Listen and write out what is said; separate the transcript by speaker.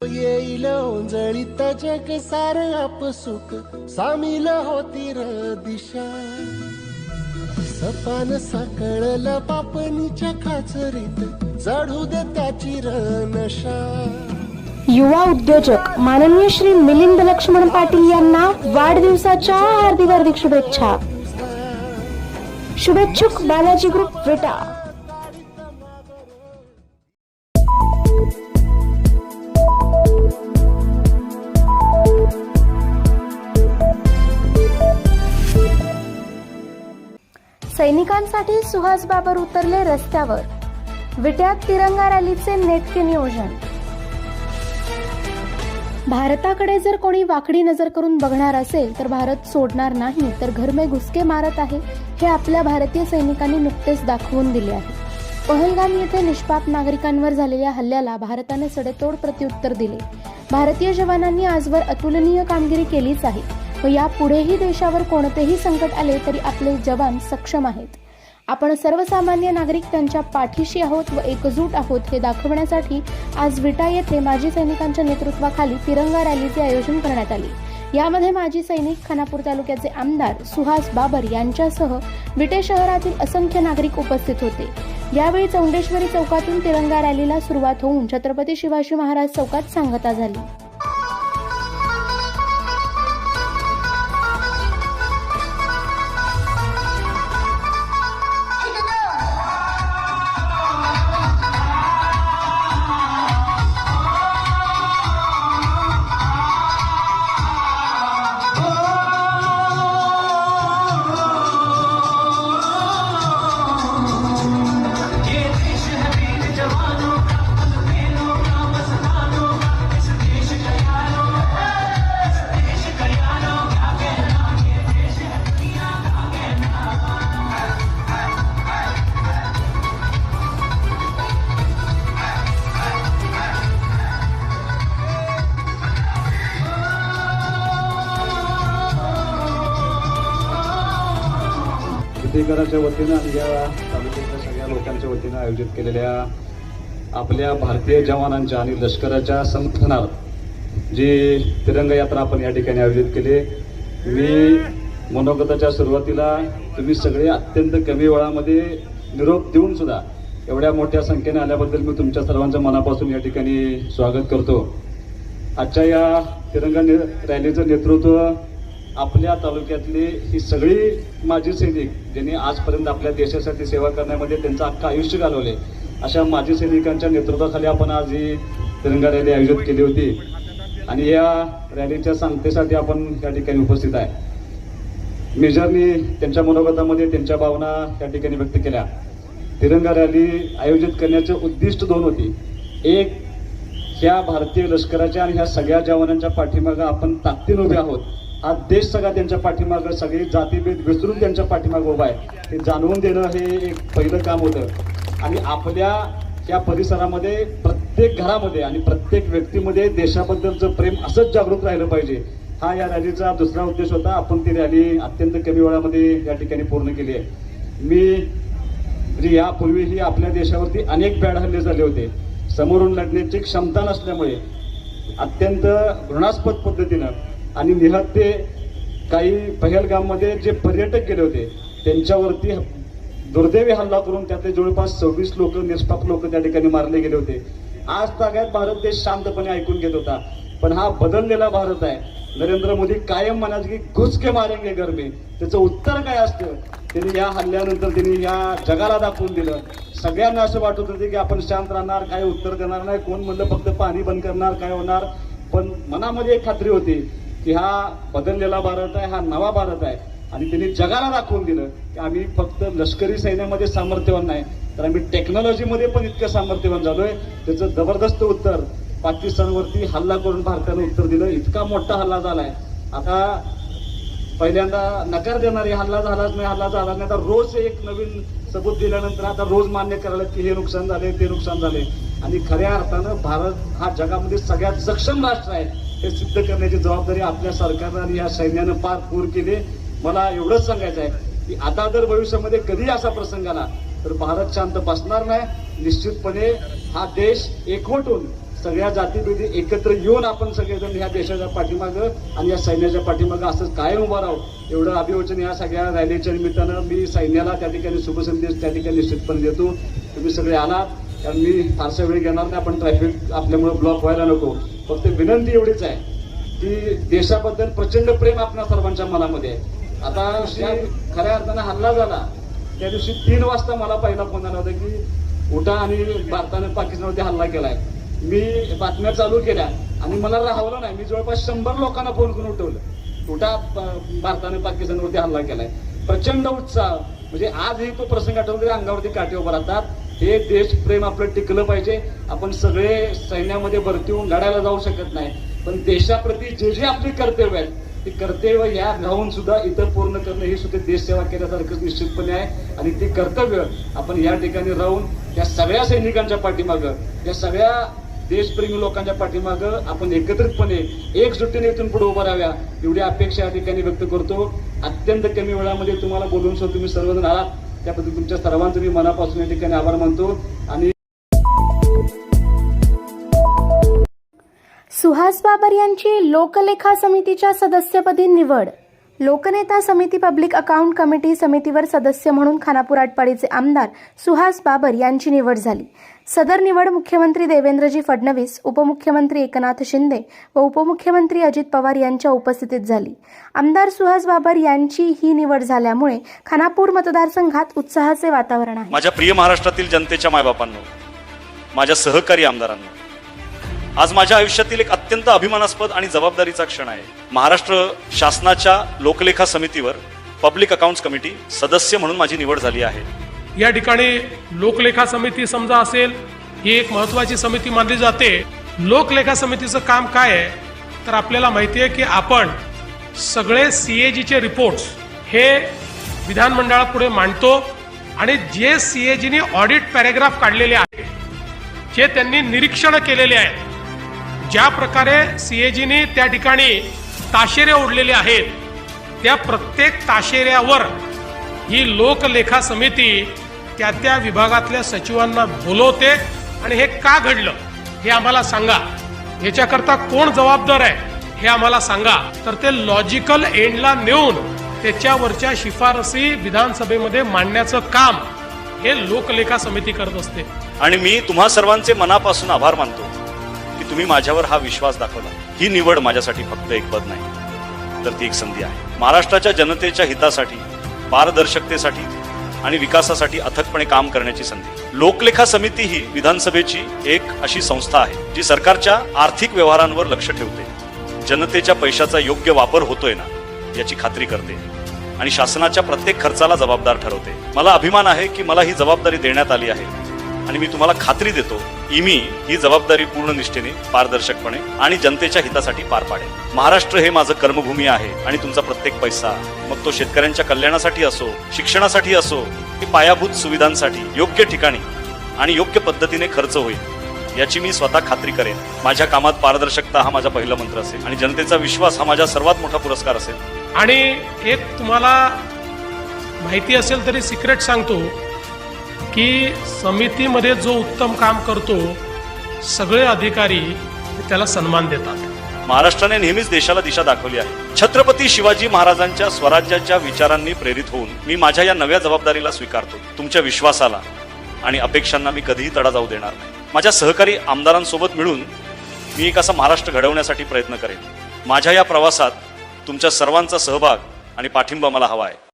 Speaker 1: येईल ओंजळीत जग सार आपसुक सामील होती र दिशा सपान साकळल पापणीच्या खाचरीत चढू दे त्याची र नशा।
Speaker 2: युवा उद्योजक माननीय श्री मिलिंद लक्ष्मण पाटील यांना वाढदिवसाच्या हार्दिक शुभेच्छा। शुभेच्छुक बालाजी ग्रुप विटा। सैनिकांसाठी सुहास बाबर उतरले रस्त्यावर, विट्यात तिरंगा रॅलीचे नेटके नियोजन। भारताकडे जर कोणी वाकडी नजर करून बघणार असेल तर भारत सोडणार नाही, तर घर में घुसके मारत आहे हे आपल्या भारतीय सैनिकांनी नुकतेच दाखवून दिले आहे। पहलगाम येथे निष्पाप नागरिकांवर झालेल्या हल्ल्याला भारताने सडेतोड प्रत्युत्तर दिले। भारतीय जवानांनी आजवर अतुलनीय कामगिरी केलीच आहे व यापुढेही देशावर कोणतेही संकट आले तरी आपले जवान सक्षम आहेत। आपण सर्वसामान्य नागरिक त्यांच्या पाठीशी आहोत व एकजूट आहोत हे दाखवण्यासाठी आज विटा येथे माजी सैनिकांच्या नेतृत्वाखाली तिरंगा रॅलीचे आयोजन करण्यात आले। यामध्ये माजी सैनिक, खानापूर तालुक्याचे आमदार सुहास बाबर यांच्यासह विटे शहरातील असंख्य नागरिक उपस्थित होते। यावेळी चौंडेश्वरी चौकातून तिरंगा रॅलीला सुरुवात होऊन छत्रपती शिवाजी महाराज चौकात सांगता झाली।
Speaker 3: विटेकरांच्या वतीनं आणि या तालुक्यातल्या सगळ्या लोकांच्या वतीनं आयोजित केलेल्या आपल्या भारतीय जवानांच्या आणि लष्कराच्या समर्थनार्थ जी तिरंगा यात्रा आपण या ठिकाणी आयोजित केली। मी मनोगताच्या सुरुवातीला तुम्ही सगळे अत्यंत कमी वेळामध्ये निरोप देऊन सुद्धा एवढ्या मोठ्या संख्येने आल्याबद्दल मी तुमच्या सर्वांचं मनापासून या ठिकाणी स्वागत करतो। आजच्या या तिरंगा रॅलीचं नेतृत्व आपल्या तालुक्यातली ही सगळी माजी सैनिक ज्यांनी आजपर्यंत आपल्या देशासाठी सेवा करण्यामध्ये त्यांचं अख्खं आयुष्य घालवले, अशा माजी सैनिकांच्या नेतृत्वाखाली आपण आज ही तिरंगा रॅली आयोजित केली होती आणि या रॅलीच्या सांगतेसाठी आपण या ठिकाणी उपस्थित आहे। मेजरनी त्यांच्या मनोगतामध्ये त्यांच्या भावना या ठिकाणी व्यक्त केल्या। तिरंगा रॅली आयोजित करण्याचे उद्दिष्ट दोन होती। एक, ह्या भारतीय लष्कराच्या आणि ह्या सगळ्या जवानांच्या पाठीमागे आपण ताकदीने उभे आहोत, हा देश सगळा त्यांच्या पाठीमागं, सगळी जातीभेद विसरून त्यांच्या पाठीमागं उभा आहे हे जाणवून देणं हे एक पहिलं काम होतं। आणि आपल्या या परिसरामध्ये प्रत्येक घरामध्ये आणि प्रत्येक व्यक्तीमध्ये देशाबद्दलचं प्रेम असंच जागृत राहिलं पाहिजे, हा या रॅलीचा दुसरा उद्देश होता। आपण ती रॅली अत्यंत कमी वेळामध्ये या ठिकाणी पूर्ण केली आहे। मी यापूर्वीही आपल्या देशावरती अनेक बॅड हल्ले झाले होते, समोरून लढण्याची क्षमता नसल्यामुळे अत्यंत घृणास्पद पद्धतीनं आणि निहत्ते काही पहलगाममध्ये जे पर्यटक गेले होते त्यांच्यावरती दुर्दैवी हल्ला करून त्यातले जवळपास 26 लोक, निष्पाप लोक त्या ठिकाणी मारले गेले होते। आज तागायत भारत देश शांतपणे ऐकून घेत होता, पण हा बदललेला भारत आहे। नरेंद्र मोदी कायम म्हणायचे की घुस के मारेंगे घर में, त्याचं उत्तर काय असतं त्यांनी या हल्ल्यानंतर त्यांनी या जगाला दाखवून दिलं। सगळ्यांना असं वाटत होते की आपण शांत राहणार, काय उत्तर देणार नाही, कोण म्हणलं फक्त पाणी बंद करणार, काय होणार, पण मनामध्ये एक खात्री होती की हा बदललेला भारत आहे, हा नवा भारत आहे आणि त्यांनी जगाला दाखवून दिलं की आम्ही फक्त लष्करी सैन्यामध्ये सामर्थ्यवान नाही तर आम्ही टेक्नॉलॉजीमध्ये पण इतकं सामर्थ्यवान झालोय। त्याचं जबरदस्त उत्तर पाकिस्तानवरती हल्ला करून भारतानं उत्तर दिलं। इतका मोठा हल्ला झालाय, आता पहिल्यांदा नकार देणारी हल्ला झालाच नाही, हल्ला झाला नाही, आता रोज एक नवीन सबूत दिल्यानंतर आता रोज मान्य करायला की हे नुकसान झाले, ते नुकसान झाले आणि खऱ्या अर्थानं भारत हा जगामध्ये सगळ्यात सक्षम राष्ट्र आहे हे सिद्ध करण्याची जबाबदारी आपल्या सरकारनं आणि या सैन्यानं पार पूर केली। मला एवढंच सांगायचं आहे की आता जर भविष्यामध्ये कधी असा प्रसंग आला तर भारत शांत बसणार नाही। निश्चितपणे हा देश एकवटून सगळ्या जातीभेदी एकत्र येऊन आपण सगळेजण ह्या देशाच्या पाठीमागं आणि या सैन्याच्या पाठीमागं असंच कायम उभं राहू एवढं अभिवचन या सगळ्या रॅलीच्या निमित्तानं मी सैन्याला त्या ठिकाणी शुभसंदेश त्या ठिकाणी निश्चितपणे देतो. तुम्ही सगळे आलात, कारण मी फारसा वेळ घेणार नाही. आपण ट्रॅफिक आपल्यामुळे ब्लॉक व्हायला नको. फक्त विनंती एवढीच आहे की देशाबद्दल प्रचंड प्रेम आपल्या सर्वांच्या मनामध्ये आहे. आता खऱ्या अर्थानं हल्ला झाला त्या दिवशी 3 वाजता मला पहिला फोन आला होता की उठा आणि भारताने पाकिस्तानवरती हल्ला केलाय. मी बातम्या चालू केल्या आणि मला राहवलं नाही. मी जवळपास 100 लोकांना फोन करून उठवलं, उठा भारताने पाकिस्तानवरती हल्ला केलाय. प्रचंड उत्साह, म्हणजे आजही तो प्रसंग आठवून तरी अंगावरती काटे उभं राहतात. हे देशप्रेम आपलं टिकलं पाहिजे. आपण सगळे सैन्यामध्ये भरती होऊन लढायला जाऊ शकत नाही, पण देशाप्रती जे जे आपली कर्तव्य आहेत ती कर्तव्य या राहून सुद्धा इतर पूर्ण करणं ही सुद्धा देशसेवा केल्यासारखं निश्चितपणे आहे. आणि ती कर्तव्य आपण या ठिकाणी राहून या सगळ्या सैनिकांच्या पाठीमागं, या सगळ्या देशप्रेमी लोकांच्या पाठीमागं आपण एकत्रितपणे एकजुटीने इथून पुढे उभं राहाव्या एवढी अपेक्षा या ठिकाणी व्यक्त करतो. अत्यंत कमी वेळामध्ये तुम्हाला बोलून सुद्धा तुम्ही सर्वजण आलात, त्याबद्दल तुमच्या सर्वांचं मी मनापासून या ठिकाणी आभार मानतो. आणि
Speaker 2: सुहास बाबर यांची लोकलेखा समितीच्या सदस्यपदी निवड. लोकनेता समिती पब्लिक अकाउंट कमिटी समितीवर सदस्य म्हणून खानापूर आटपाडीचे आमदार सुहास बाबर यांची निवड झाली. सदर निवड मुख्यमंत्री देवेंद्रजी फडणवीस, उपमुख्यमंत्री एकनाथ शिंदे व उपमुख्यमंत्री अजित पवार यांच्या उपस्थितीत झाली. आमदार सुहास बाबर यांची ही निवड झाल्यामुळे खानापूर मतदारसंघात उत्साहाचे वातावरण आहे.
Speaker 4: माझ्या प्रिय महाराष्ट्रातील जनतेच्या मायबापांनो, माझ्या सहकारी आमदारांनो, आज माझ्या आयुष्यातील एक अत्यंत अभिमानास्पद आणि जबाबदारीचा क्षण आहे. महाराष्ट्र शासनाच्या लोकलेखा समितीवर पब्लिक अकाउंट्स कमिटी सदस्य म्हणून माझी निवड झाली आहे.
Speaker 5: या ठिकाणी लोकलेखा समिती समजा असेल, ही एक महत्त्वाची समिती मानली जाते. लोकलेखा समितीचं काम काय आहे तर आपल्याला माहिती आहे की आपण सगळे CAGचे रिपोर्ट्स हे विधानमंडळापुढे मांडतो आणि जे CAGनी ऑडिट पॅरेग्राफ काढलेले आहेत, जे त्यांनी निरीक्षण केलेले आहेत, ज्या प्रकारे CAGनी त्या ठिकाणी ताशेरे ओढलेले आहेत, त्या प्रत्येक ताशेऱ्यावर ही लोकलेखा समिती त्या विभागातल्या सचिवांना बोलवते आणि हे का घडलं हे आम्हाला सांगा, याच्याकरता कोण जबाबदार आहे हे आम्हाला सांगा. तर ते लॉजिकल एंडला नेऊन त्याच्यावरच्या शिफारसी विधानसभेमध्ये मांडण्याचं काम हे लोकलेखा समिती करत असते.
Speaker 4: आणि मी तुम्हा सर्वांचे मनापासून आभार मानतो की तुम्ही माझ्यावर हा विश्वास दाखवला. ही निवड माझ्यासाठी फक्त एक पद नाही, तर ती एक संधी आहे. महाराष्ट्राच्या जनतेच्या हितासाठी, पारदर्शकतेसाठी आणि विकासासाठी अथकपणे काम करण्याची संधी. लोकलेखा समिती ही विधानसभेची एक अशी संस्था आहे जी सरकारच्या आर्थिक व्यवहारांवर लक्ष ठेवते, जनतेच्या पैशाचा योग्य वापर होतोय ना याची खात्री करते आणि शासनाच्या प्रत्येक खर्चाला जबाबदार ठरवते. मला अभिमान आहे की मला ही जबाबदारी देण्यात आली आहे आणि मी तुम्हाला खात्री देतो की मी ही जबाबदारी पूर्ण निष्ठेने, पारदर्शकपणे आणि जनतेच्या हितासाठी पार पाडेन. महाराष्ट्र हे माझं कर्मभूमी आहे आणि तुमचा प्रत्येक पैसा, मग तो शेतकऱ्यांच्या कल्याणासाठी असो, शिक्षणासाठी असो, की पायाभूत सुविधांसाठी योग्य ठिकाणी आणि योग्य पद्धतीने खर्च होईल याची मी स्वतः खात्री करेन. माझ्या कामात पारदर्शकता हा माझा पहिला मंत्र असेल आणि जनतेचा विश्वास हा माझा सर्वात मोठा पुरस्कार असेल.
Speaker 5: आणि एक तुम्हाला माहिती असेल तरी सिक्रेट सांगतो की समितीमध्ये जो उत्तम काम करतो सगळे अधिकारी त्याला सन्मान देतात.
Speaker 4: महाराष्ट्राने नेहमीच देशाला दिशा दाखवली आहे. छत्रपती शिवाजी महाराजांच्या स्वराज्याच्या विचारांनी प्रेरित होऊन मी माझ्या या नव्या जबाबदारीला स्वीकारतो. तुमच्या विश्वासाला आणि अपेक्षांना मी कधीही तडा जाऊ देणार नाही. माझ्या सहकारी आमदारांसोबत मिळून मी एक असा महाराष्ट्र घडवण्यासाठी प्रयत्न करेन. माझ्या या प्रवासात तुमच्या सर्वांचा सहभाग आणि पाठिंबा मला हवा आहे.